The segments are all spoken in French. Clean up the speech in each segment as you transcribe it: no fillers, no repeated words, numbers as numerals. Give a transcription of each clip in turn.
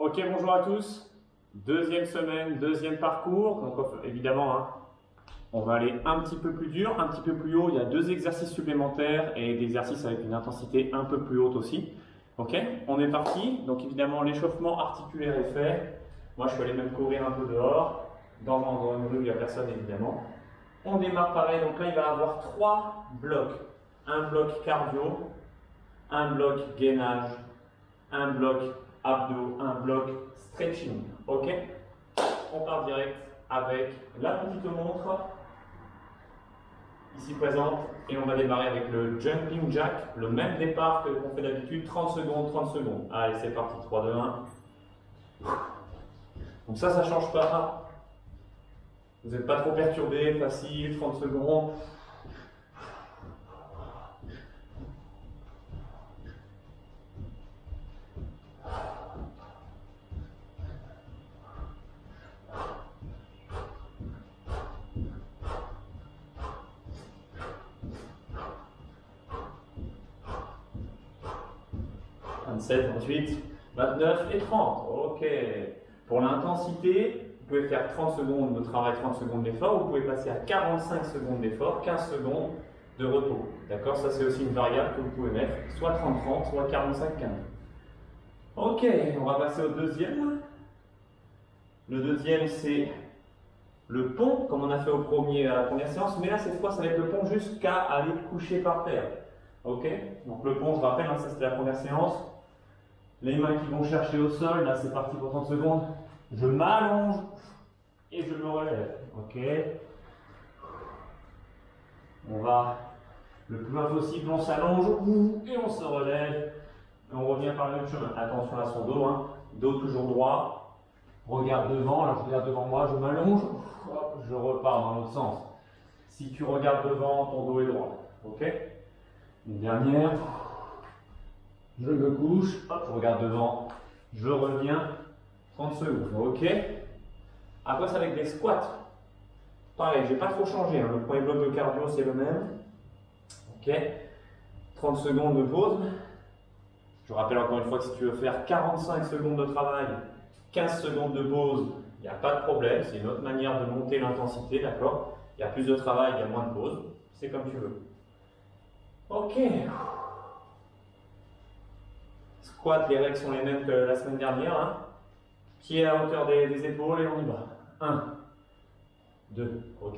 Ok, bonjour à tous. Deuxième semaine, deuxième parcours. Donc évidemment, on va aller un petit peu plus dur, un petit peu plus haut. Il y a deux exercices supplémentaires et des exercices avec une intensité un peu plus haute aussi. Ok, on est parti. Donc évidemment, l'échauffement articulaire est fait. Moi, je peux aller même courir un peu dehors, dans une rue où il n'y a personne évidemment. On démarre pareil. Donc là, il va y avoir trois blocs. Un bloc cardio, un bloc gainage, un bloc abdos, un bloc stretching. Ok, on part direct avec la petite montre ici présente et on va démarrer avec le jumping jack, le même départ que qu'on fait d'habitude, 30 secondes, 30 secondes. Allez, c'est parti, 3, 2, 1. Donc ça ne change pas. Vous n'êtes pas trop perturbé, facile, 30 secondes. « 27, 28, 29 et 30. Ok. Pour l'intensité, vous pouvez faire 30 secondes de travail, 30 secondes d'effort. Vous pouvez passer à 45 secondes d'effort, 15 secondes de repos. D'accord? Ça, c'est aussi une variable que vous pouvez mettre, soit 30-30, soit 45-15. Ok, on va passer au deuxième. Le deuxième, c'est le pont, comme on a fait à la première séance. Mais là, cette fois, ça va être le pont jusqu'à aller coucher par terre. Ok? Donc le pont, je rappelle, ça c'était la première séance. Les mains qui vont chercher au sol, là c'est parti pour 30 secondes. Je m'allonge et je me relève. Ok. On va le plus loin possible, on s'allonge et on se relève. Et on revient par le même chemin. Attention à son dos, dos toujours droit. Regarde devant, alors je regarde devant moi, je m'allonge, je repars dans l'autre sens. Si tu regardes devant, ton dos est droit. Ok. Une dernière. Je me couche, hop, je regarde devant, je reviens, 30 secondes, ok. Après, c'est avec des squats. Pareil, je n'ai pas trop changé, le premier bloc de cardio, c'est le même. Ok, 30 secondes de pause. Je rappelle encore une fois que si tu veux faire 45 secondes de travail, 15 secondes de pause, il n'y a pas de problème, c'est une autre manière de monter l'intensité, d'accord. Il y a plus de travail, il y a moins de pause, c'est comme tu veux. Ok. Squat, les règles sont les mêmes que la semaine dernière. Pied à la hauteur des épaules et on y va. 1, 2, ok.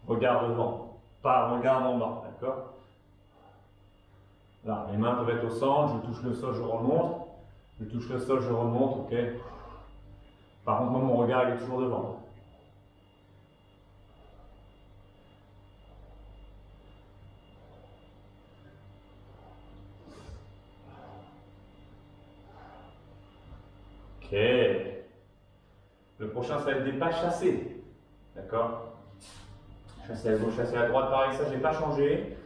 Regarde devant, pas regarde en bas, d'accord? Là, les mains peuvent être au centre, je touche le sol, je remonte. Je touche le sol, je remonte, ok. Par contre, moi, mon regard il est toujours devant. Ok. Le prochain, ça va être des pas chassés. D'accord? Chasser à gauche, chasser à droite, pareil, ça, je n'ai pas changé.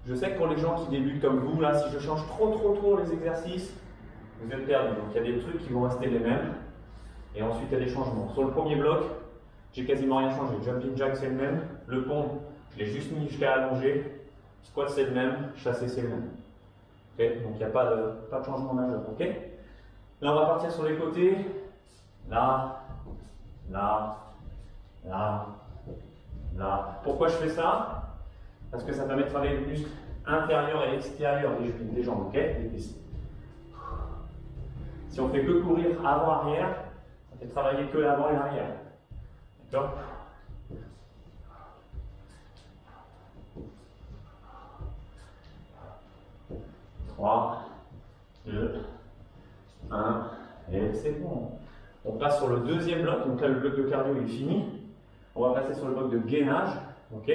Je sais que pour les gens qui débutent comme vous, là, si je change trop les exercices, vous êtes perdus. Donc, il y a des trucs qui vont rester les mêmes. Et ensuite, il y a des changements. Sur le premier bloc, j'ai quasiment rien changé. Jumping jack, c'est le même. Le pont, je l'ai juste mis jusqu'à allonger. Squat, c'est le même. Chasser, c'est le même. Okay? Donc, il n'y a pas de changement majeur. Okay? Là, on va partir sur les côtés. Là, là, là, là. Pourquoi je fais ça? Parce que ça permet de travailler les muscles intérieurs et extérieurs des jambes, ok? Des cuisses. Si on fait que courir avant-arrière, ça fait travailler que l'avant et l'arrière. D'accord? Trois, 2, 1, et c'est bon. On passe sur le deuxième bloc, donc là le bloc de cardio est fini. On va passer sur le bloc de gainage, ok?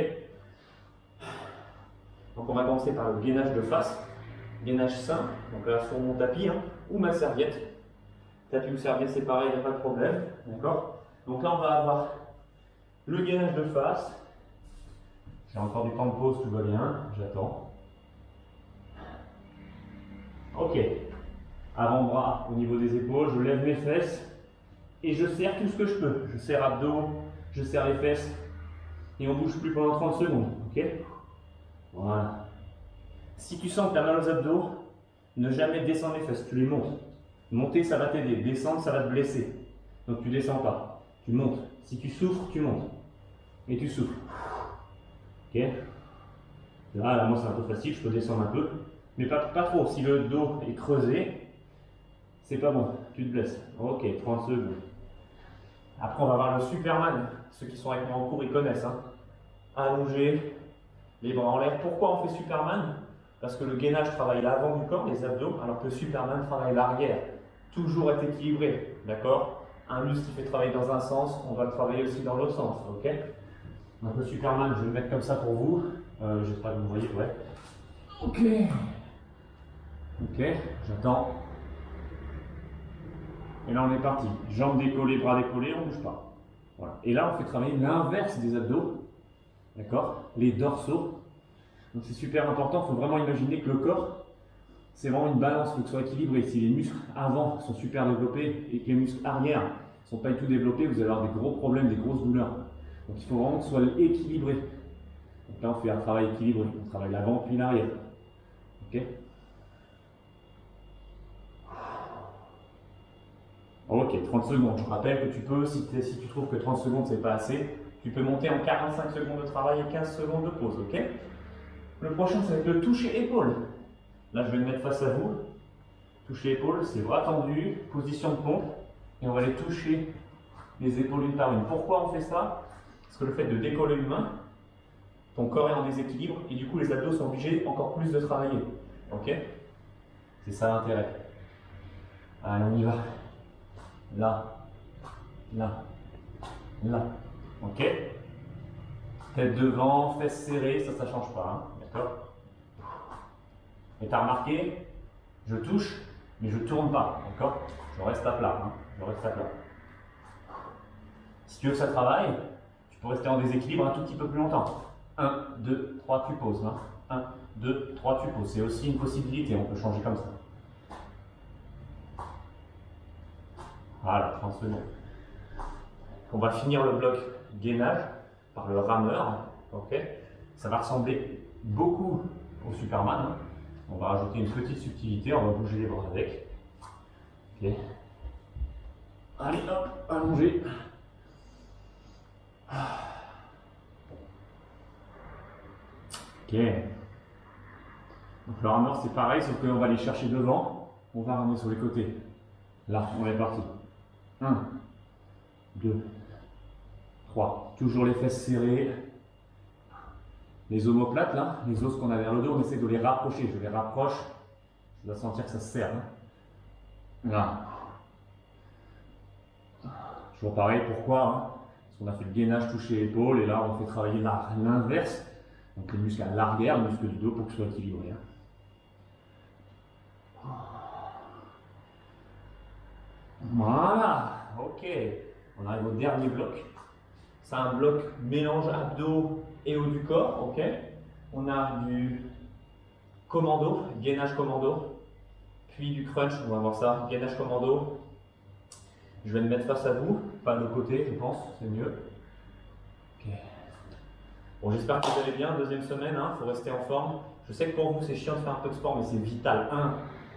Donc on va commencer par le gainage de face, gainage sain, donc là sur mon tapis ou ma serviette. Tapis ou serviette c'est pareil, il n'y a pas de problème, d'accord? Donc là on va avoir le gainage de face. J'ai encore du temps de pause, tout va bien, j'attends. Ok, avant-bras au niveau des épaules, je lève mes fesses et je serre tout ce que je peux. Je serre abdos, je serre les fesses et on ne bouge plus pendant 30 secondes, ok? Voilà. Si tu sens que tu as mal aux abdos, ne jamais descendre les fesses, tu les montes. Monter, ça va t'aider. Descendre, ça va te blesser. Donc tu descends pas. Tu montes. Si tu souffres, tu montes. Et tu souffles. Ok. Là, moi, c'est un peu facile. Je peux descendre un peu. Mais pas trop. Si le dos est creusé, c'est pas bon. Tu te blesses. Ok, 30 secondes. Après, on va voir le Superman. Ceux qui sont avec moi en cours, ils connaissent. Hein. Allongé, les bras en l'air. Pourquoi on fait Superman? Parce que le gainage travaille l'avant du corps, les abdos, alors que le Superman travaille l'arrière. Toujours être équilibré, d'accord? Un muscle qui fait travailler dans un sens, on va le travailler aussi dans l'autre sens, ok? Donc le Superman, je vais le mettre comme ça pour vous. J'espère que vous voyez, ouais. Ok. Ok, j'attends. Et là on est parti. Jambes décollées, bras décollés, on ne bouge pas. Voilà. Et là on fait travailler l'inverse des abdos, d'accord? Les dorsaux. Donc c'est super important, il faut vraiment imaginer que le corps, c'est vraiment une balance, il faut que ce soit équilibré. Si les muscles avant sont super développés et que les muscles arrière ne sont pas du tout développés, vous allez avoir des gros problèmes, des grosses douleurs. Donc il faut vraiment que ce soit équilibré. Donc là on fait un travail équilibré, on travaille l'avant puis l'arrière. Ok. Ok, 30 secondes. Je rappelle que tu peux, si tu trouves que 30 secondes c'est pas assez, tu peux monter en 45 secondes de travail et 15 secondes de pause, ok? Le prochain, ça va être le toucher épaule. Là, je vais me mettre face à vous. Toucher épaule, c'est bras tendus, position de pompe. Et on va aller toucher les épaules une par une. Pourquoi on fait ça? Parce que le fait de décoller une main, ton corps est en déséquilibre et du coup, les abdos sont obligés encore plus de travailler. Ok? C'est ça l'intérêt. Allez, on y va. Là, là, là. Ok? Tête devant, fesses serrées, ça ne change pas. Hein. D'accord? Et tu as remarqué, je touche, mais je ne tourne pas. D'accord? Je reste à plat. Hein. Je reste à plat. Si tu veux que ça travaille, tu peux rester en déséquilibre un tout petit peu plus longtemps. 1, 2, 3, tu poses. Hein. 1, 2, 3, tu poses. C'est aussi une possibilité, on peut changer comme ça. Voilà, 30 secondes. On va finir le bloc gainage par le rameur. Ok, ça va ressembler beaucoup au Superman. Hein. On va rajouter une petite subtilité, on va bouger les bras avec. Ok. Allez, hop, allongé. Ok. Donc le rameur c'est pareil, sauf qu'on va aller chercher devant, on va ramener sur les côtés. Là, on est parti. 1, 2, 3. Toujours les fesses serrées. Les omoplates, là, les os qu'on a vers le dos, on essaie de les rapprocher. Je les rapproche. Tu vas sentir que ça se serre. Hein. Là. Toujours pareil, pourquoi hein? Parce qu'on a fait le gainage toucher l'épaule et là on fait travailler l'inverse. Donc les muscles à l'arrière, le muscle du dos pour que ce soit équilibré. Hein. Voilà, ok. On arrive au dernier bloc. C'est un bloc mélange abdos et haut du corps, ok. On a du commando, gainage commando, puis du crunch, on va voir ça, gainage commando. Je vais me mettre face à vous, pas de côté, je pense, c'est mieux. Ok. Bon, j'espère que vous allez bien, deuxième semaine, il faut rester en forme. Je sais que pour vous c'est chiant de faire un peu de sport, mais c'est vital.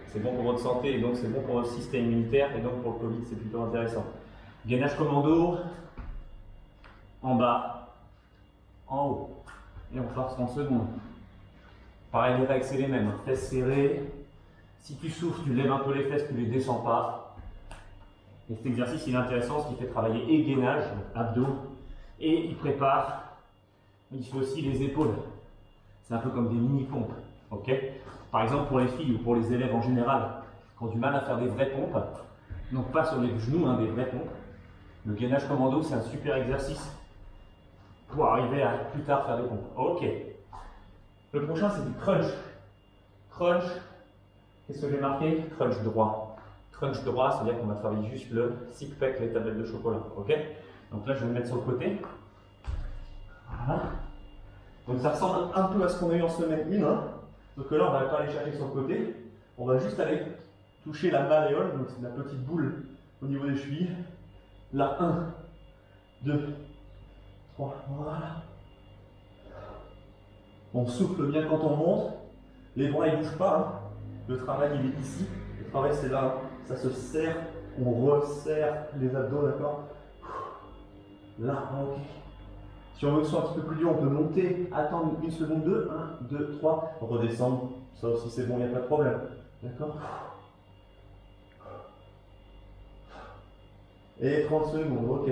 C'est bon pour votre santé et donc c'est bon pour votre système immunitaire et donc pour le Covid c'est plutôt intéressant. Gainage commando, en bas, en haut, et on part 30 secondes. Pareil, les règles c'est les mêmes, fesses serrées. Si tu souffres, tu lèves un peu les fesses, tu ne les descends pas. Et cet exercice il est intéressant parce qu'il fait travailler et gainage, abdos, et il prépare. Il faut aussi les épaules. C'est un peu comme des mini-pompes. Ok. Par exemple, pour les filles ou pour les élèves en général, qui ont du mal à faire des vraies pompes, donc pas sur les genoux, hein, des vraies pompes, le gainage commando, c'est un super exercice pour arriver à plus tard faire des pompes. Ok. Le prochain, c'est du crunch. Crunch, qu'est-ce que j'ai marqué? Crunch droit. Crunch droit, c'est-à-dire qu'on va travailler juste le six pack, les tablettes de chocolat. Ok. Donc là, je vais me mettre sur le côté. Voilà. Donc ça ressemble un peu à ce qu'on a eu en semaine 1. Hein. Donc là, on ne va pas aller chercher sur le côté. On va juste aller toucher la malléole, donc c'est la petite boule au niveau des chevilles. Là, 1, 2, 3, voilà. On souffle bien quand on monte. Les bras, ils ne bougent pas. Hein. Le travail, il est ici. Le travail, c'est là. ça se serre, on resserre les abdos, d'accord? Là, ok. Si on veut que ce soit un petit peu plus dur, on peut monter, attendre une seconde, 2, 1, 2, 3, redescendre. Ça aussi c'est bon, il n'y a pas de problème. D'accord? Et 30 secondes, ok.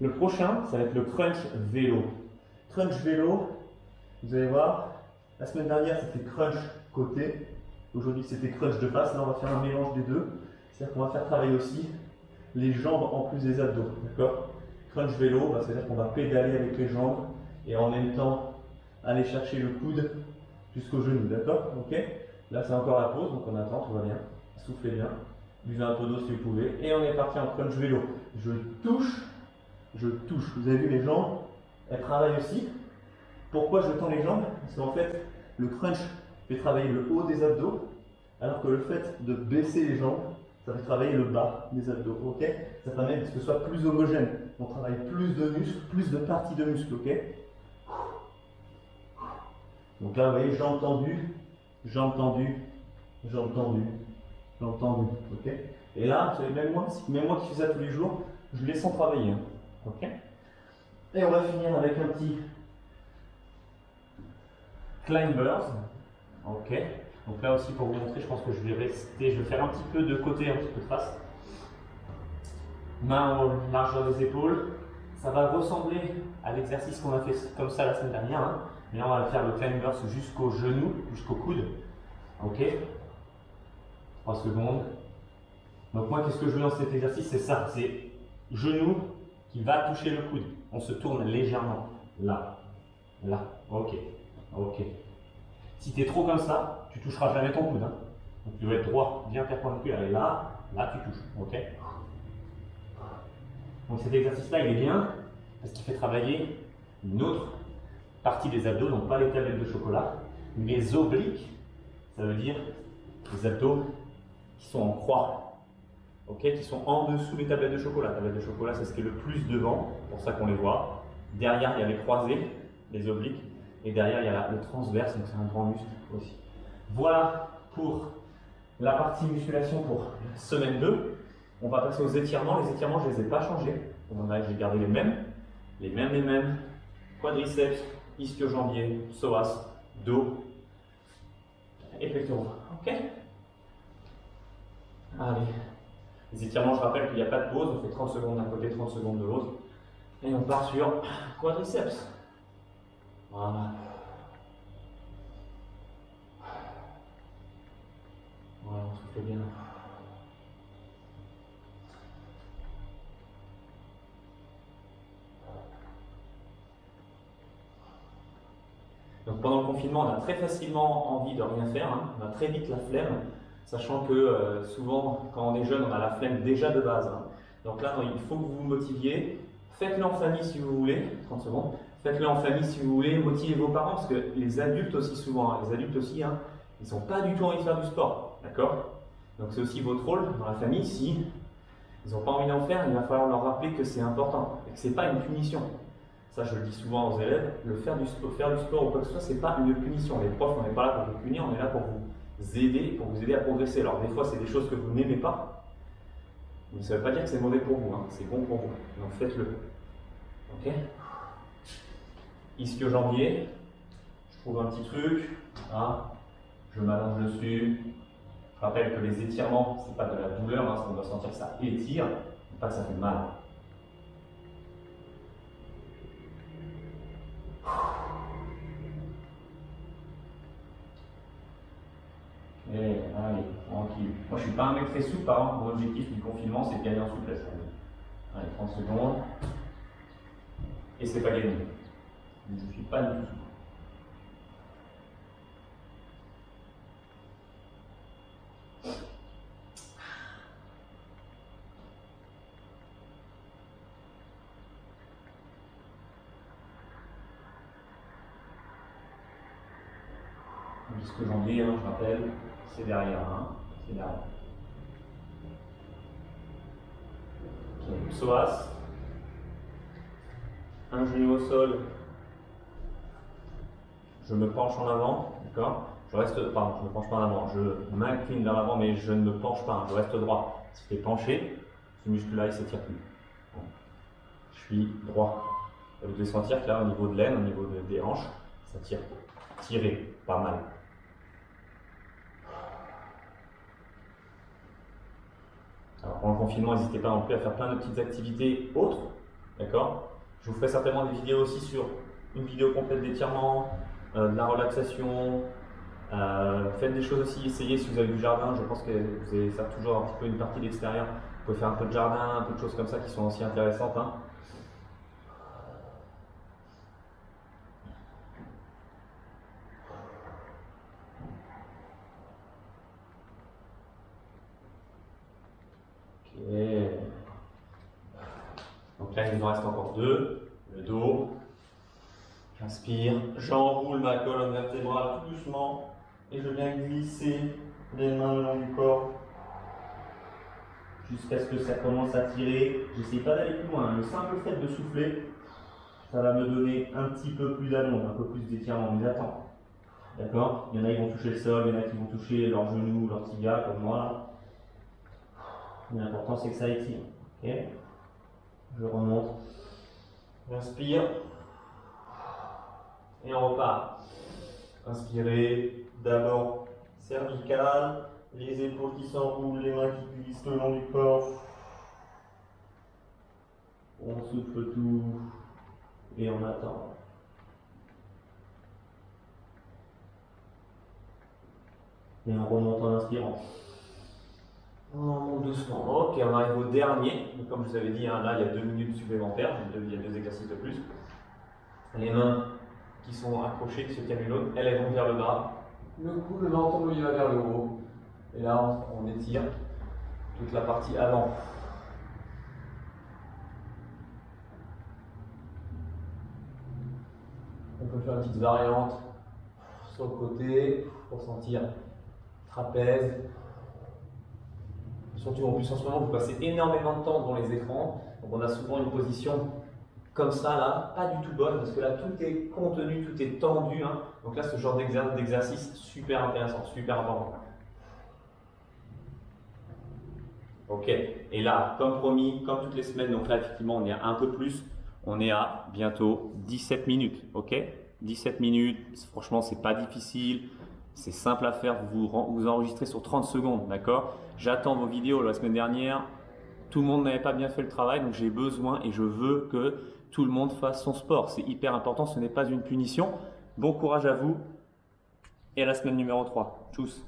Le prochain, ça va être le crunch vélo. Crunch vélo, vous allez voir, la semaine dernière c'était crunch côté, aujourd'hui c'était crunch de face. Là on va faire un mélange des deux. C'est-à-dire qu'on va faire travailler aussi les jambes en plus des abdos, d'accord? Crunch vélo, bah, c'est-à-dire qu'on va pédaler avec les jambes et en même temps aller chercher le coude jusqu'au genou, d'accord? Ok? Là c'est encore la pause, donc on attend, tout va bien. Soufflez bien, buvez un peu d'eau si vous pouvez, et on est parti en crunch vélo. Je touche, vous avez vu les jambes, elles travaillent aussi. Pourquoi je tends les jambes? Parce qu'en fait, le crunch fait travailler le haut des abdos, alors que le fait de baisser les jambes, ça fait travailler le bas des abdos, ok? Ça permet que ce soit plus homogène. On travaille plus de muscles, plus de parties de muscles, ok? Donc là, vous voyez, jambes tendues, jambes tendues, jambes tendues, jambes tendues, ok? Et là, vous savez, même moi qui fais ça tous les jours, je les sens travailler, hein, ok? Et on va finir avec un petit climbers. Ok. Donc là aussi pour vous montrer, je pense que je vais faire un petit peu de côté, un petit peu de face. Main au largeur des épaules. Ça va ressembler à l'exercice qu'on a fait comme ça la semaine dernière. Hein. Mais là, on va faire le climbers jusqu'au genou, jusqu'au coude. Ok. 3 secondes. Donc moi, qu'est-ce que je veux dans cet exercice? C'est ça, c'est genou qui va toucher le coude. On se tourne légèrement. Là. Là. Ok. Ok. Si tu es trop comme ça, tu toucheras jamais ton coude. Hein. Donc tu dois être droit, bien perpendiculaire. Et là, là tu touches. Ok. Donc cet exercice-là, il est bien parce qu'il fait travailler une autre partie des abdos, donc pas les tablettes de chocolat, mais les obliques. Ça veut dire les abdos qui sont en croix. Ok, qui sont en dessous des tablettes de chocolat. Les tablettes de chocolat, c'est ce qui est le plus devant, c'est pour ça qu'on les voit. Derrière, il y a les croisés, les obliques. Et derrière, il y a le transverse, donc c'est un grand muscle aussi. Voilà pour la partie musculation pour semaine 2. On va passer aux étirements. Les étirements, je ne les ai pas changés. J'ai gardé les mêmes. Quadriceps, ischio-jambier, psoas, dos et pectoraux. Ok? Allez. Les étirements, je rappelle qu'il n'y a pas de pause. On fait 30 secondes d'un côté, 30 secondes de l'autre. Et on part sur quadriceps. Voilà. Voilà, on souffle bien. Donc pendant le confinement, on a très facilement envie de rien faire. Hein. On a très vite la flemme, sachant que souvent, quand on est jeune, on a la flemme déjà de base. Hein. Donc là, il faut que vous vous motiviez. Faites-le en famille si vous voulez. 30 secondes. Faites-le en famille si vous voulez, motivez vos parents, parce que les adultes aussi souvent, hein, ils n'ont pas du tout envie de faire du sport, d'accord? Donc c'est aussi votre rôle dans la famille, si ils n'ont pas envie d'en faire, il va falloir leur rappeler que c'est important, et que ce n'est pas une punition. Ça je le dis souvent aux élèves, faire du sport ou quoi que ce soit, ce n'est pas une punition. Les profs, on n'est pas là pour vous punir, on est là pour vous aider à progresser. Alors des fois c'est des choses que vous n'aimez pas, mais ça ne veut pas dire que c'est mauvais pour vous, hein, c'est bon pour vous, donc faites-le. Ok? Ischio-jambier, je trouve un petit truc, hein, je m'allonge dessus. Je rappelle que les étirements, ce n'est pas de la douleur, hein, on doit sentir que ça étire, pas que ça fait mal. Et allez, tranquille. Moi je ne suis pas un mec très souple, par exemple, mon objectif du confinement c'est de gagner en souplesse. Allez, 30 secondes. Et c'est pas gagné. Je ne suis pas du tout souple. Jusqu'au janvier, hein, je rappelle, c'est derrière. Hein, c'est derrière. Okay. Psoas. Un genou au sol. Je me penche en avant, d'accord? Je reste, pardon, je ne me penche pas en avant. Je m'incline vers l'avant, mais je ne me penche pas. Je reste droit. Il se fait pencher, ce muscle-là il ne s'étire plus. Bon. Je suis droit. Et vous devez sentir que là, au niveau de l'aine, au niveau des hanches, ça tire. Tirez, pas mal. Alors, pendant le confinement, n'hésitez pas non plus à faire plein de petites activités autres. D'accord? Je vous ferai certainement des vidéos aussi sur une vidéo complète d'étirement, de la relaxation. Faites des choses aussi, essayez si vous avez du jardin. Je pense que vous allez faire toujours un petit peu une partie d'extérieur. Vous pouvez faire un peu de jardin, un peu de choses comme ça qui sont aussi intéressantes. Hein. Ok. Donc là, il nous en reste encore deux. Le dos. J'inspire, j'enroule ma colonne vertébrale tout doucement et je viens glisser les mains le long du corps jusqu'à ce que ça commence à tirer. J'essaie pas d'aller plus loin. Le simple fait de souffler, ça va me donner un petit peu plus d'allonge, un peu plus d'étirement. Mais attends, d'accord? Il y en a qui vont toucher le sol, il y en a qui vont toucher leurs genoux, leurs tibias comme moi là. Mais l'important c'est que ça étire. Ok? Je remonte. J'inspire. Et on repart. Inspirez, d'abord cervical, les épaules qui s'enroulent, les mains qui glissent le long du corps. On souffle tout et on attend. Et on remonte en inspirant. On monte doucement. Ok, on arrive au dernier. Donc, comme je vous avais dit, hein, là il y a 2 minutes supplémentaires, il y a 2 exercices de plus. Les mains qui sont accrochées, qui se tiennent l'autre, elles vont vers le bas. Le cou, le menton, il va vers le haut. Et là, on étire toute la partie avant. On peut faire une petite variante sur le côté pour sentir trapèze. Surtout en plus en ce moment, vous passez énormément de temps devant les écrans. Donc on a souvent une position comme ça là, pas du tout bonne parce que là tout est contenu, tout est tendu. Hein. Donc là ce genre d'exercice super intéressant, super important. Ok, et là comme promis, comme toutes les semaines, donc là effectivement on est à un peu plus, on est à bientôt 17 minutes. Ok, 17 minutes, franchement c'est pas difficile, c'est simple à faire, vous enregistrez sur 30 secondes, d'accord? J'attends vos vidéos. La semaine dernière, tout le monde n'avait pas bien fait le travail, donc j'ai besoin et je veux que tout le monde fasse son sport. C'est hyper important, ce n'est pas une punition. Bon courage à vous et à la semaine numéro 3. Tchuss!